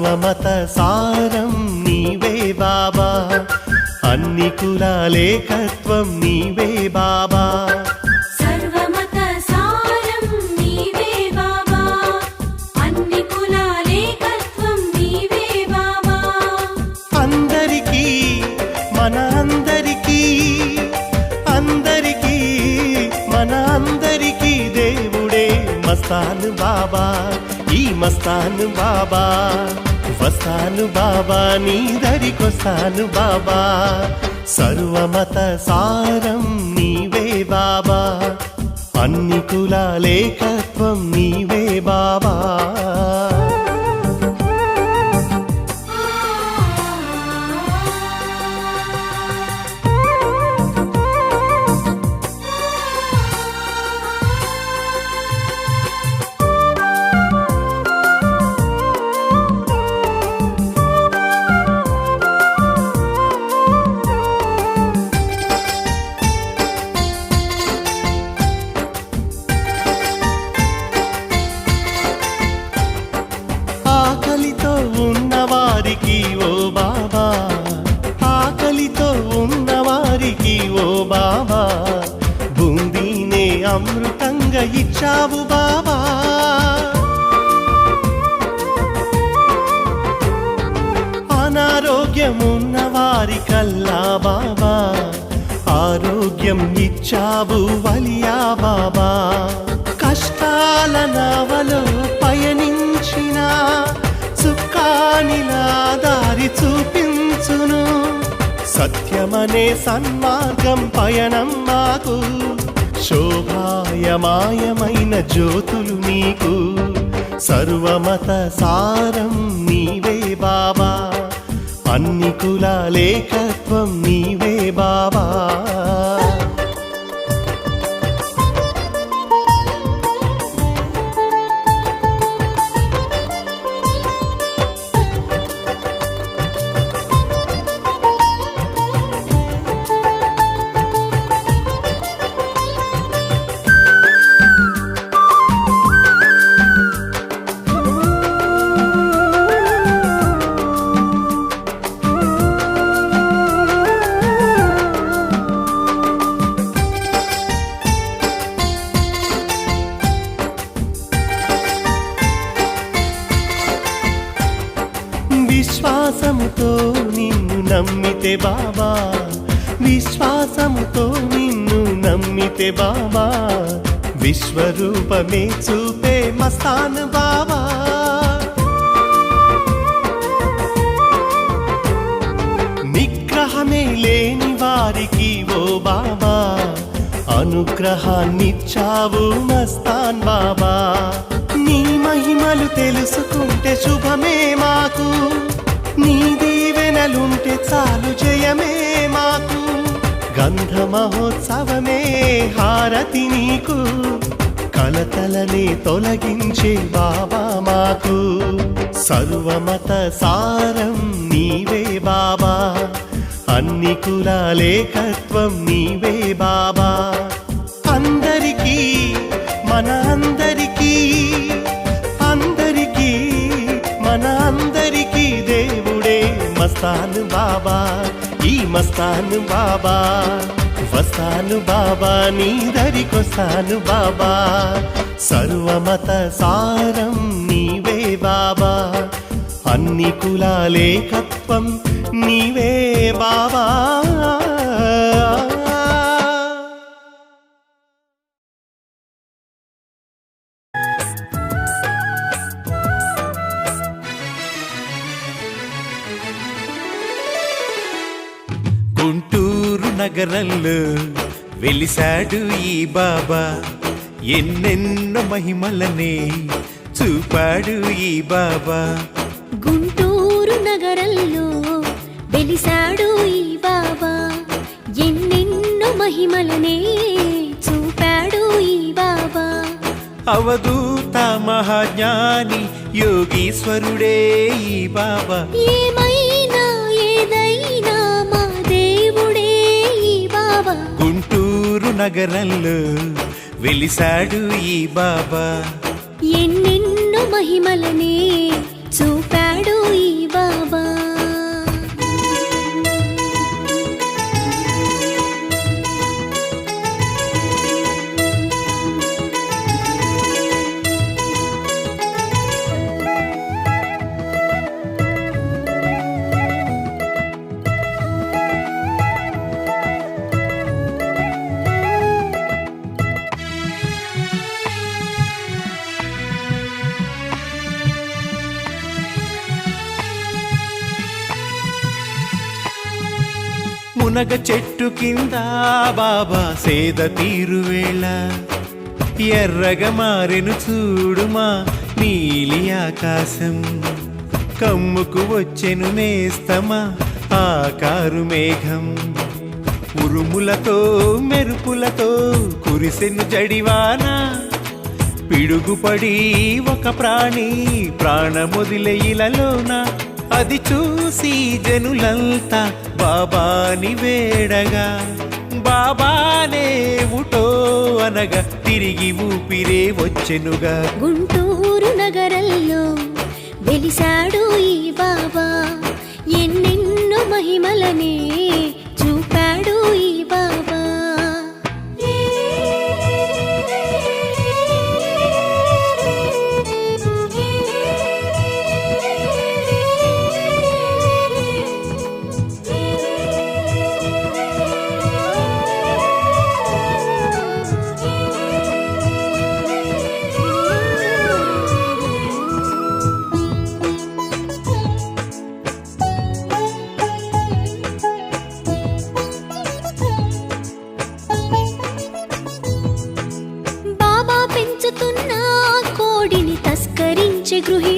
సర్వమత సారం నీవే బాబా, అన్ని కులాలేకత్వం నీవే బాబా. సర్వమత సారం నీవే బాబా, అన్ని కులాలేకత్వం నీవే బాబా. అందరికీ మన అందరికీ, అందరికీ మన అందరికీ దేవుడే మస్తాను బాబా, ఈ మస్తాను బాబా. వస్తాను బాబా, నీ దరికొస్తాను బాబా. సర్వమత సారం నీవే బాబా, అన్ని కులాలేకత్వం నీవే బాబా. ఆకలితో ఉన్నవారికి ఓ బాబా, ఆకలితో ఉన్నవారికి ఓ బాబా, బూందీనే అమృతంగా ఇచ్చావు బాబా. అనారోగ్యం ఉన్నవారికల్లా బాబా, ఆరోగ్యం ఇచ్చావు వలియా బాబా. కష్టాల నావలో పయనించిన సుఖానిలా దారి చూపించును. సత్యమనే సన్మార్గం పయనం మాకు, శోభాయమాయమైన జ్యోతులు నీకు. సర్వమత సారం నీవే బాబా, అన్ని కులాలేకత్వం నీవే బాబా. విశ్వాసముతో నిన్ను నమ్మితే బాబా, విశ్వాసముతో నిన్ను నమ్మితే బాబా, విశ్వరూపమే చూపే మస్తాన్ బాబా. నిగ్రహమే లేని వారికి ఓ బాబా, అనుగ్రహాన్నిచ్చావు మస్తాన్ బాబా. నీ మహిమలు తెలుసుకుంటే శుభమే మాకు, నీ దీవెనలుంటే చాలు జయమే మాకు. గంధ మహోత్సవమే హారతి నీకు, కలతలనే తొలగించే బాబా మాకు. సర్వమత సారం నీవే బాబా, అన్ని కులాలేకత్వం నీవే బాబా. అందరికీ మన అందరికీ, అందరికీ మన అందరికీ దేవుడే మస్తాను బాబా, ఈ మస్తాను బాబా. వస్తాను బాబా, నీ దరికొస్తాను బాబా. సర్వమత సారం నీవే బాబా, అన్ని కులాలేకత్వం నీవే బాబా. గుంటూరు నగరంలో వెలిసాడు ఈ బాబా, ఎన్నెన్నో మహిమలనే చూపాడు ఈ బాబా. గుంటూరు నగరంలో వెలిసాడు ఈ బాబా, ఎన్నెన్నో మహిమలనే చూపాడు ఈ బాబా. అవధూత మహాజ్ఞాని యోగీశ్వరుడే ఈ బాబా. ఏమైనా ఏదైనా మా దేవుడే ఈ బాబా. గుంటూరు నగరంలో వెలిసాడు ఈ బాబా, ఎన్నెన్నో మహిమలనే చూపాడు ఈ మునగ చెట్టు కింద బాబా సేద తీరువేళ ఎర్రగా మారెను చూడుమా నీలి ఆకాశం కమ్ముకు వచ్చెను నేస్తమా ఆకారు మేఘం ఉరుములతో మెరుపులతో కురిసెను జడివాన పిడుగుపడి ఒక ప్రాణి ప్రాణమొదిలే ఇలలోన అది చూసి జనులంతా బాబాని వేడగా బాబానే ఉటో అనగా తిరిగి ఊపిరే వచ్చెనుగా గుంటూరు నగరంలో వెలిసాడు ఈ బాబా ఎన్నెన్నో మహిమలనే చూపాడు ఈ బాబా బాబా పెంచుతున్న కోడిని తస్కరించి గృహి